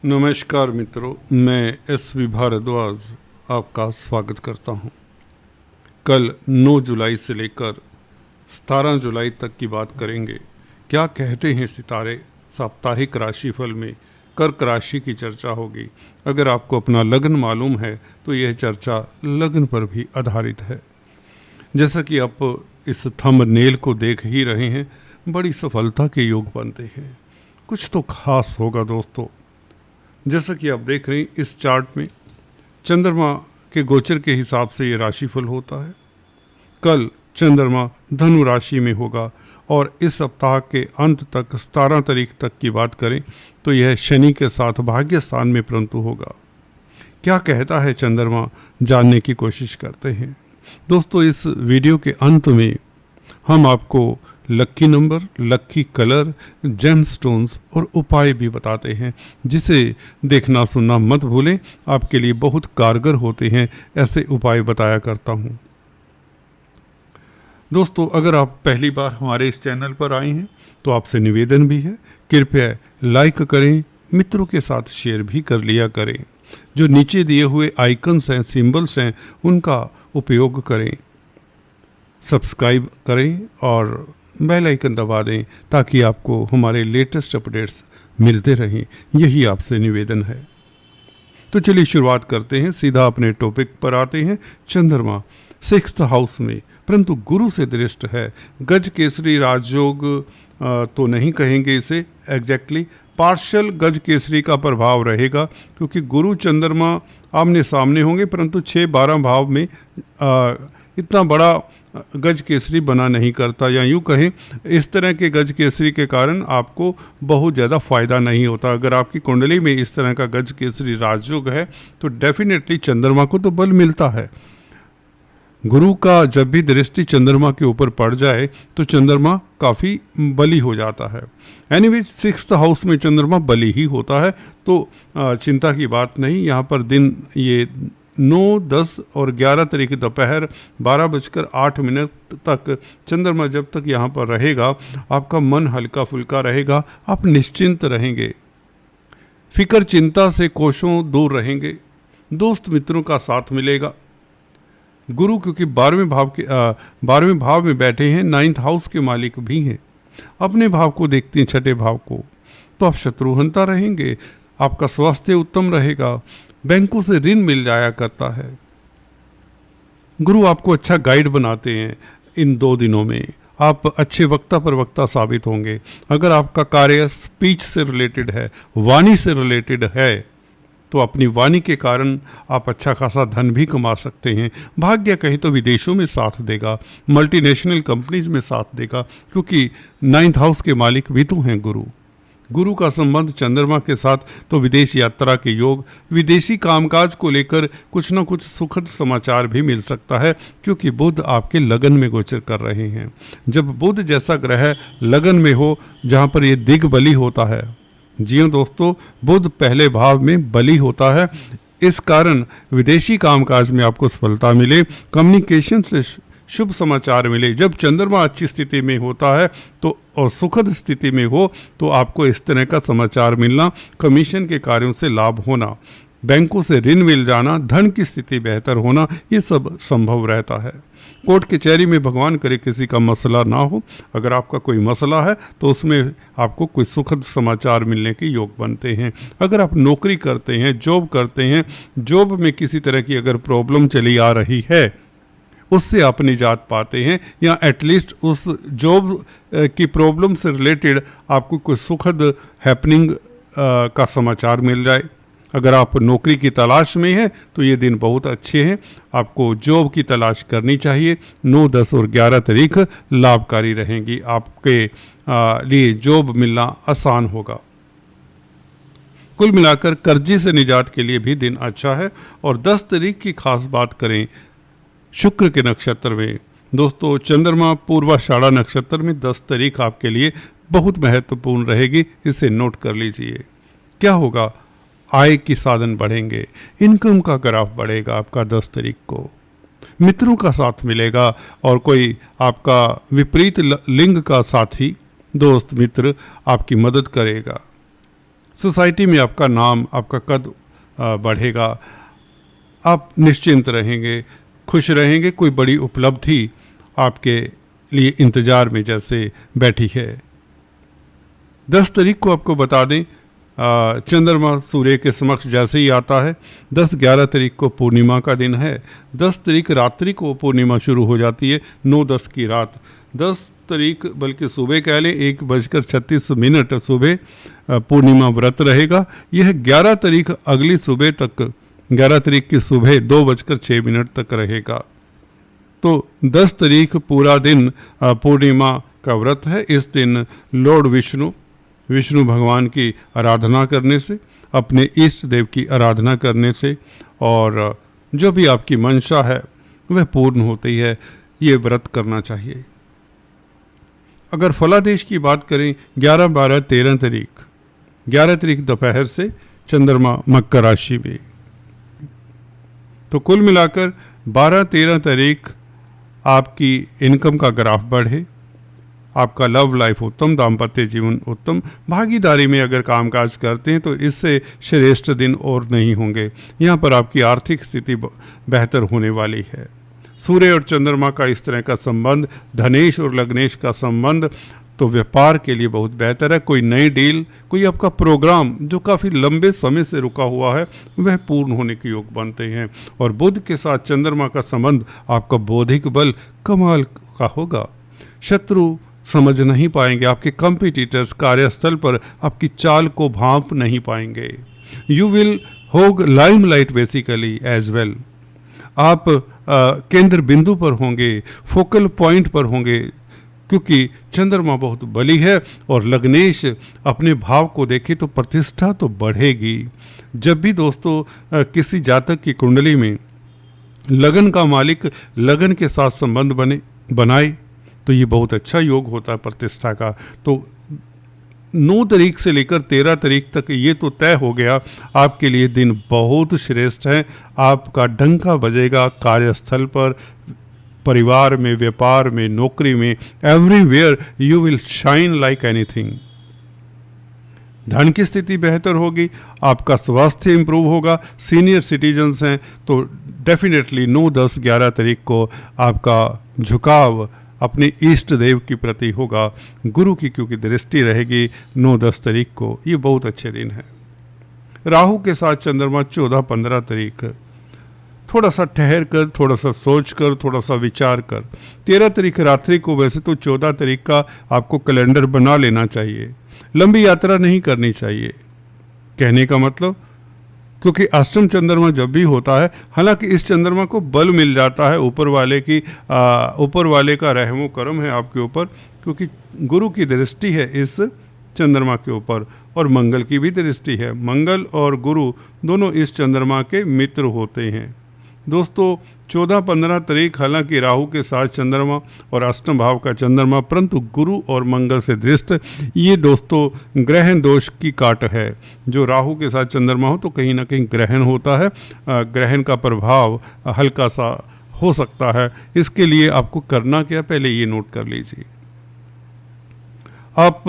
नमस्कार मित्रों, मैं एस.वी. भारद्वाज आपका स्वागत करता हूं। कल 9 जुलाई से लेकर 17 जुलाई तक की बात करेंगे। क्या कहते हैं सितारे, साप्ताहिक राशिफल में कर्क राशि की चर्चा होगी। अगर आपको अपना लग्न मालूम है तो यह चर्चा लग्न पर भी आधारित है। जैसा कि आप इस थंबनेल को देख ही रहे हैं, बड़ी सफलता के योग बनते हैं। कुछ तो खास होगा दोस्तों। जैसा कि आप देख रहे हैं इस चार्ट में चंद्रमा के गोचर के हिसाब से ये राशिफल होता है। कल चंद्रमा धनु राशि में होगा और इस सप्ताह के अंत तक 17 तारीख तक की बात करें तो यह शनि के साथ भाग्य स्थान में परंतु होगा। क्या कहता है चंद्रमा, जानने की कोशिश करते हैं। दोस्तों, इस वीडियो के अंत में हम आपको लक्की नंबर, लक्की कलर, जेमस्टोन्स और उपाय भी बताते हैं, जिसे देखना सुनना मत भूलें। आपके लिए बहुत कारगर होते हैं ऐसे उपाय बताया करता हूं। दोस्तों, अगर आप पहली बार हमारे इस चैनल पर आए हैं तो आपसे निवेदन भी है, कृपया लाइक करें, मित्रों के साथ शेयर भी कर लिया करें। जो नीचे दिए हुए आइकन्स हैं, सिंबल्स हैं, उनका उपयोग करें, सब्सक्राइब करें और बेल आइकन दबा दें ताकि आपको हमारे लेटेस्ट अपडेट्स मिलते रहें। यही आपसे निवेदन है। तो चलिए शुरुआत करते हैं, सीधा अपने टॉपिक पर आते हैं। चंद्रमा 6th हाउस में परंतु गुरु से दृष्ट है। गज केसरी राजयोग तो नहीं कहेंगे इसे, एग्जैक्टली पार्शियल गज केसरी का प्रभाव रहेगा, क्योंकि गुरु चंद्रमा आमने सामने होंगे, परंतु 6-12 भाव में इतना बड़ा गज केसरी बना नहीं करता, या यूँ कहें इस तरह के गज केसरी के कारण आपको बहुत ज़्यादा फायदा नहीं होता। अगर आपकी कुंडली में इस तरह का गज केसरी राजयोग है तो डेफिनेटली चंद्रमा को तो बल मिलता है। गुरु का जब भी दृष्टि चंद्रमा के ऊपर पड़ जाए तो चंद्रमा काफ़ी बली हो जाता है। एनीवे 6th हाउस में चंद्रमा बली ही होता है, तो चिंता की बात नहीं। यहाँ पर दिन ये 9, 10 और 11 तारीख दोपहर 12:08 तक चंद्रमा जब तक यहाँ पर रहेगा, आपका मन हल्का फुल्का रहेगा, आप निश्चिंत रहेंगे, फिक्र चिंता से कोसों दूर रहेंगे, दोस्त मित्रों का साथ मिलेगा। गुरु क्योंकि 12वें भाव में बैठे हैं, 9th हाउस के मालिक भी हैं, अपने भाव को देखते हैं, 6ठे भाव को, तो आप शत्रुहंता रहेंगे, आपका स्वास्थ्य उत्तम रहेगा, बैंकों से ऋण मिल जाया करता है। गुरु आपको अच्छा गाइड बनाते हैं। इन 2 दिनों में आप अच्छे वक्ता प्रवक्ता साबित होंगे। अगर आपका कार्य स्पीच से रिलेटेड है, वाणी से रिलेटेड है, तो अपनी वाणी के कारण आप अच्छा खासा धन भी कमा सकते हैं। भाग्य कहे तो विदेशों में साथ देगा, मल्टीनेशनल कंपनीज में साथ देगा, क्योंकि 9th हाउस के मालिक भी तो हैं गुरु। गुरु का संबंध चंद्रमा के साथ, तो विदेश यात्रा के योग, विदेशी कामकाज को लेकर कुछ न कुछ सुखद समाचार भी मिल सकता है, क्योंकि बुध आपके लगन में गोचर कर रहे हैं। जब बुध जैसा ग्रह लगन में हो जहाँ पर ये दिग्बली होता है, जी हाँ दोस्तों, बुध पहले भाव में बली होता है, इस कारण विदेशी कामकाज में आपको सफलता मिले, कम्युनिकेशन से शुभ समाचार मिले। जब चंद्रमा अच्छी स्थिति में होता है तो और सुखद स्थिति में हो तो आपको इस तरह का समाचार मिलना, कमीशन के कार्यों से लाभ होना, बैंकों से ऋण मिल जाना, धन की स्थिति बेहतर होना, ये सब संभव रहता है। कोर्ट कचहरी में भगवान करे किसी का मसला ना हो। अगर आपका कोई मसला है तो उसमें आपको कोई सुखद समाचार मिलने के योग बनते हैं। अगर आप नौकरी करते हैं, जॉब करते हैं, जॉब में किसी तरह की अगर प्रॉब्लम चली आ रही है, उससे आप निजात पाते हैं, या एटलीस्ट उस जॉब की प्रॉब्लम से रिलेटेड आपको कोई सुखद हैपनिंग का समाचार मिल जाए। अगर आप नौकरी की तलाश में हैं तो ये दिन बहुत अच्छे हैं, आपको जॉब की तलाश करनी चाहिए। 9, 10 और 11 तारीख लाभकारी रहेंगी, आपके लिए जॉब मिलना आसान होगा। कुल मिलाकर कर्जे से निजात के लिए भी दिन अच्छा है। और 10 तारीख की खास बात करें, शुक्र के नक्षत्र में दोस्तों चंद्रमा पूर्वाषाढ़ा नक्षत्र में 10 तारीख आपके लिए बहुत महत्वपूर्ण रहेगी, इसे नोट कर लीजिए। क्या होगा? आय की साधन बढ़ेंगे, इनकम का ग्राफ बढ़ेगा आपका 10 तारीख को, मित्रों का साथ मिलेगा और कोई आपका विपरीत लिंग का साथी, दोस्त, मित्र आपकी मदद करेगा। सोसाइटी में आपका नाम, आपका कद बढ़ेगा, आप निश्चिंत रहेंगे, खुश रहेंगे। कोई बड़ी उपलब्धि आपके लिए इंतज़ार में जैसे बैठी है। 10 तारीख को आपको बता दें, चंद्रमा सूर्य के समक्ष जैसे ही आता है, 10-11 तारीख को पूर्णिमा का दिन है। 10 तारीख रात्रि को पूर्णिमा शुरू हो जाती है, 9-10 की रात। 10 तारीख बल्कि सुबह कह लें 1:36 सुबह पूर्णिमा व्रत रहेगा। यह 11 तारीख अगली सुबह तक, 11 तारीख की सुबह 2:06 तक रहेगा। तो 10 तारीख पूरा दिन पूर्णिमा का व्रत है। इस दिन लॉर्ड विष्णु भगवान की आराधना करने से, अपने इष्ट देव की आराधना करने से, और जो भी आपकी मंशा है वह पूर्ण होती है। ये व्रत करना चाहिए। अगर फलादेश की बात करें, 11, 12, 13 तारीख, 11 तारीख दोपहर से चंद्रमा मकर राशि में, तो कुल मिलाकर 12-13 तारीख आपकी इनकम का ग्राफ बढ़े, आपका लव लाइफ उत्तम, दाम्पत्य जीवन उत्तम, भागीदारी में अगर कामकाज करते हैं तो इससे श्रेष्ठ दिन और नहीं होंगे। यहाँ पर आपकी आर्थिक स्थिति बेहतर होने वाली है। सूर्य और चंद्रमा का इस तरह का संबंध, धनेश और लग्नेश का संबंध, तो व्यापार के लिए बहुत बेहतर है। कोई नई डील, कोई आपका प्रोग्राम जो काफ़ी लंबे समय से रुका हुआ है, वह पूर्ण होने के योग बनते हैं। और बुध के साथ चंद्रमा का संबंध, आपका बौद्धिक बल कमाल का होगा। शत्रु समझ नहीं पाएंगे, आपके कंपटीटर्स कार्यस्थल पर आपकी चाल को भांप नहीं पाएंगे। यू विल होग लाइमलाइट बेसिकली एज वेल। आप केंद्र बिंदु पर होंगे, फोकल पॉइंट पर होंगे, क्योंकि चंद्रमा बहुत बली है और लग्नेश अपने भाव को देखे तो प्रतिष्ठा तो बढ़ेगी। जब भी दोस्तों किसी जातक की कुंडली में लगन का मालिक लगन के साथ संबंध बनाए तो ये बहुत अच्छा योग होता है प्रतिष्ठा का। तो 9 तारीख से लेकर 13 तारीख तक ये तो तय हो गया, आपके लिए दिन बहुत श्रेष्ठ है। आपका डंका बजेगा कार्यस्थल पर, परिवार में, व्यापार में, नौकरी में, everywhere you will shine like anything. धन की स्थिति बेहतर होगी, आपका स्वास्थ्य इंप्रूव होगा। सीनियर सिटीजन्स हैं तो डेफिनेटली 9, 10, 11 तारीख को आपका झुकाव अपने इष्ट देव के प्रति होगा। गुरु की क्योंकि दृष्टि रहेगी 9, 10 तारीख को, ये बहुत अच्छे दिन है। राहु के साथ चंद्रमा 14, 15 तारीख, थोड़ा सा ठहर कर, थोड़ा सा सोच कर, थोड़ा सा विचार कर। 13 तारीख रात्रि को, वैसे तो 14 तारीख का आपको कैलेंडर बना लेना चाहिए। लंबी यात्रा नहीं करनी चाहिए, कहने का मतलब, क्योंकि अष्टम चंद्रमा जब भी होता है, हालांकि इस चंद्रमा को बल मिल जाता है ऊपर वाले का रहमो करम है आपके ऊपर, क्योंकि गुरु की दृष्टि है इस चंद्रमा के ऊपर और मंगल की भी दृष्टि है। मंगल और गुरु दोनों इस चंद्रमा के मित्र होते हैं। दोस्तों 14-15 तारीख हालांकि राहु के साथ चंद्रमा और अष्टम भाव का चंद्रमा, परंतु गुरु और मंगल से दृष्ट, ये दोस्तों ग्रहण दोष की काट है। जो राहु के साथ चंद्रमा हो तो कहीं ना कहीं ग्रहण होता है, ग्रहण का प्रभाव हल्का सा हो सकता है। इसके लिए आपको करना क्या, पहले ये नोट कर लीजिए। आप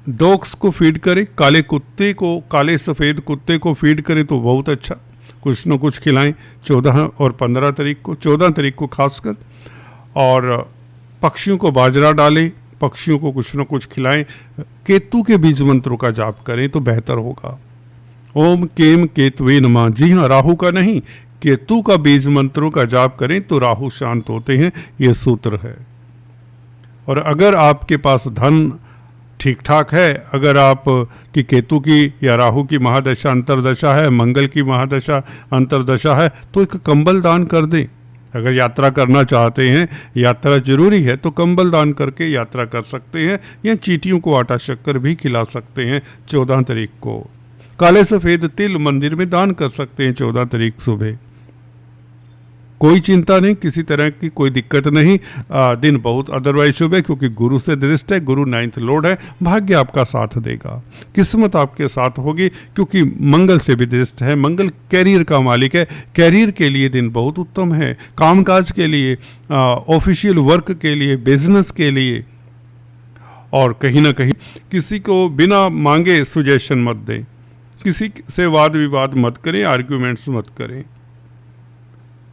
डॉग्स को फीड करें, काले सफ़ेद कुत्ते को फीड करें तो बहुत अच्छा, कुछ न कुछ खिलाएं 14 और 15 तारीख को, 14 तारीख को खासकर। और पक्षियों को बाजरा डालें, पक्षियों को कुछ न कुछ खिलाएं। केतु के बीज मंत्रों का जाप करें तो बेहतर होगा। ओम केम केतुवे नमः। जी हाँ, राहु का नहीं, केतु का बीज मंत्रों का जाप करें तो राहु शांत होते हैं, ये सूत्र है। और अगर आपके पास धन ठीक ठाक है, अगर आप की केतु की या राहु की महादशा अंतरदशा है, मंगल की महादशा अंतरदशा है, तो एक कंबल दान कर दें। अगर यात्रा करना चाहते हैं, यात्रा जरूरी है, तो कंबल दान करके यात्रा कर सकते हैं, या चींटियों को आटा शक्कर भी खिला सकते हैं 14 तारीख को। काले सफ़ेद तिल मंदिर में दान कर सकते हैं 14 तारीख सुबह। कोई चिंता नहीं, किसी तरह की कोई दिक्कत नहीं। दिन बहुत अदरवाइज शुभ है, क्योंकि गुरु से दृष्ट है, गुरु 9th लॉर्ड है, भाग्य आपका साथ देगा, किस्मत आपके साथ होगी, क्योंकि मंगल से भी दृष्ट है। मंगल कैरियर का मालिक है, कैरियर के लिए दिन बहुत उत्तम है, कामकाज के लिए, ऑफिशियल वर्क के लिए, बिजनेस के लिए। और कहीं ना कहीं किसी को बिना मांगे सुजेशन मत दें, किसी से वाद विवाद मत करें, आर्ग्यूमेंट्स मत करें।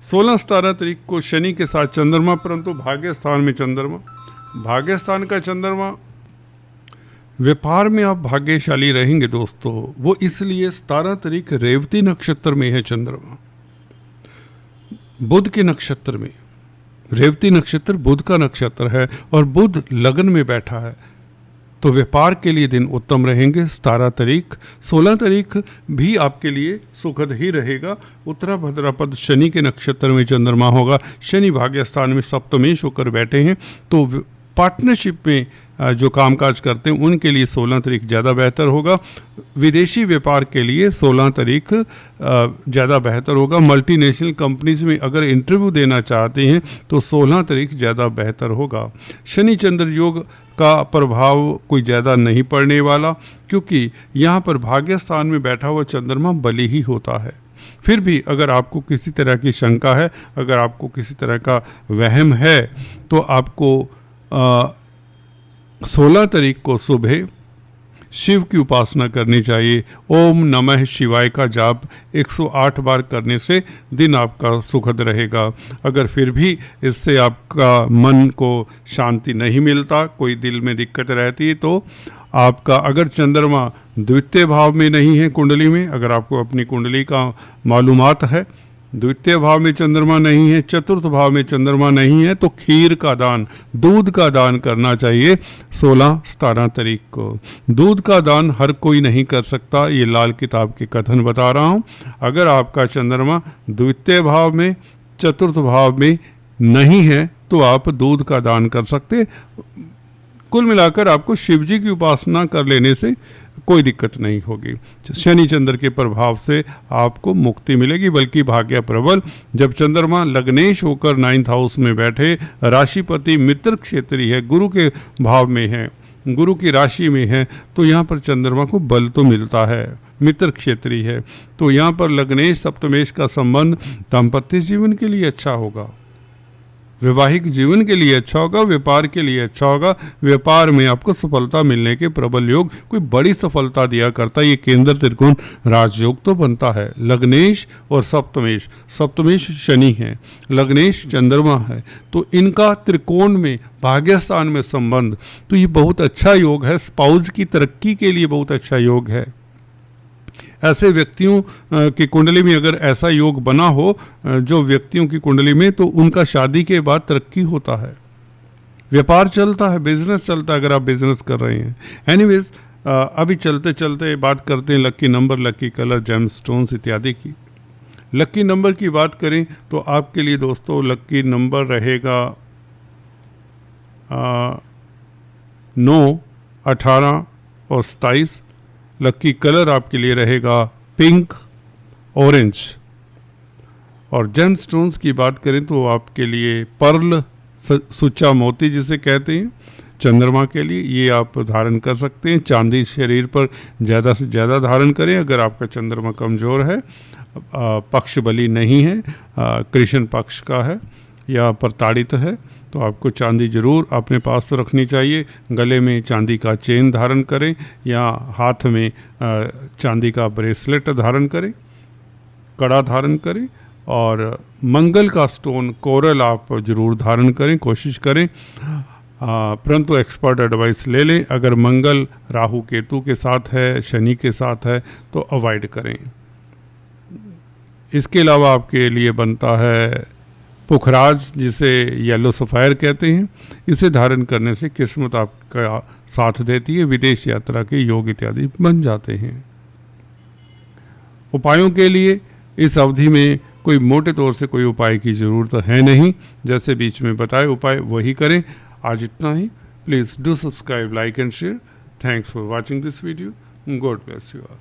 16-17 तारीख को शनि के साथ चंद्रमा, परंतु भाग्य स्थान में चंद्रमा, भाग्य स्थान का चंद्रमा, व्यापार में आप भाग्यशाली रहेंगे दोस्तों। वो इसलिए 17 तारीख रेवती नक्षत्र में है चंद्रमा, बुध के नक्षत्र में। रेवती नक्षत्र बुध का नक्षत्र है और बुध लगन में बैठा है, तो व्यापार के लिए दिन उत्तम रहेंगे। 17 तारीख, 16 तारीख भी आपके लिए सुखद ही रहेगा। उत्तरा भद्रापद शनि के नक्षत्र में चंद्रमा होगा। शनि भाग्य स्थान में सप्तमेश होकर बैठे हैं, तो पार्टनरशिप में जो कामकाज करते हैं उनके लिए 16 तारीख ज़्यादा बेहतर होगा। विदेशी व्यापार के लिए 16 तारीख ज़्यादा बेहतर होगा। मल्टीनेशनल कंपनीज में अगर इंटरव्यू देना चाहते हैं तो 16 तारीख ज़्यादा बेहतर होगा। शनि चंद्र योग का प्रभाव कोई ज़्यादा नहीं पड़ने वाला, क्योंकि यहाँ पर भाग्य स्थान में बैठा हुआ चंद्रमा बली ही होता है। फिर भी अगर आपको किसी तरह की शंका है, अगर आपको किसी तरह का वहम है, तो आपको 16 तारीख को सुबह शिव की उपासना करनी चाहिए। ओम नमः शिवाय का जाप 108 बार करने से दिन आपका सुखद रहेगा। अगर फिर भी इससे आपका मन को शांति नहीं मिलता, कोई दिल में दिक्कत रहती है, तो आपका अगर चंद्रमा द्वितीय भाव में नहीं है कुंडली में, अगर आपको अपनी कुंडली का मालूमात है, द्वितीय भाव में चंद्रमा नहीं है, चतुर्थ भाव में चंद्रमा नहीं है, तो खीर का दान, दूध का दान करना चाहिए 16-17 तारीख को। दूध का दान हर कोई नहीं कर सकता, ये लाल किताब के कथन बता रहा हूँ। अगर आपका चंद्रमा द्वितीय भाव में, चतुर्थ भाव में नहीं है, तो आप दूध का दान कर सकते। कुल मिलाकर आपको शिव जी की उपासना कर लेने से कोई दिक्कत नहीं होगी। शनि चंद्र के प्रभाव से आपको मुक्ति मिलेगी, बल्कि भाग्य प्रबल। जब चंद्रमा लग्नेश होकर 9th हाउस में बैठे, राशिपति मित्र क्षेत्रीय है, गुरु के भाव में है, गुरु की राशि में है, तो यहाँ पर चंद्रमा को बल तो मिलता है, मित्र क्षेत्रीय है, तो यहाँ पर लग्नेश सप्तमेश का संबंध दाम्पत्य जीवन के लिए अच्छा होगा, वैवाहिक जीवन के लिए अच्छा होगा, व्यापार के लिए अच्छा होगा। व्यापार में आपको सफलता मिलने के प्रबल योग, कोई बड़ी सफलता दिया करता है। ये केंद्र त्रिकोण राजयोग तो बनता है। लग्नेश और सप्तमेश, सप्तमेश शनि है, लग्नेश चंद्रमा है, तो इनका त्रिकोण में भाग्यस्थान में संबंध, तो ये बहुत अच्छा योग है। स्पाउस की तरक्की के लिए बहुत अच्छा योग है। ऐसे व्यक्तियों की कुंडली में अगर ऐसा योग बना हो, जो व्यक्तियों की कुंडली में, तो उनका शादी के बाद तरक्की होता है, व्यापार चलता है, बिजनेस चलता है, अगर आप बिजनेस कर रहे हैं। एनीवेज, अभी चलते चलते बात करते हैं lucky number, lucky colour, gemstones इत्यादि की। लकी नंबर की बात करें तो आपके लिए दोस्तों लकी नंबर रहेगा 9, 18 और 27। लकी कलर आपके लिए रहेगा पिंक, ऑरेंज। और जेम स्टोन्स की बात करें तो आपके लिए पर्ल, सुच्चा मोती जिसे कहते हैं, चंद्रमा के लिए ये आप धारण कर सकते हैं। चांदी शरीर पर ज़्यादा से ज़्यादा धारण करें। अगर आपका चंद्रमा कमज़ोर है, पक्ष बली नहीं है, कृष्ण पक्ष का है या प्रताड़ित है, तो आपको चांदी जरूर अपने पास रखनी चाहिए। गले में चांदी का चेन धारण करें या हाथ में चांदी का ब्रेसलेट धारण करें, कड़ा धारण करें। और मंगल का स्टोन कोरल आप जरूर धारण करें, कोशिश करें, परंतु एक्सपर्ट एडवाइस ले लें। अगर मंगल राहु केतु के साथ है, शनि के साथ है, तो अवॉइड करें। इसके अलावा आपके लिए बनता है पुखराज, जिसे येलो सफ़ायर कहते हैं। इसे धारण करने से किस्मत आपका साथ देती है, विदेश यात्रा के योग इत्यादि बन जाते हैं। उपायों के लिए इस अवधि में कोई मोटे तौर से कोई उपाय की ज़रूरत है नहीं, जैसे बीच में बताए उपाय वही करें। आज इतना ही। Please do subscribe, like and share. Thanks for watching this video. God bless you all.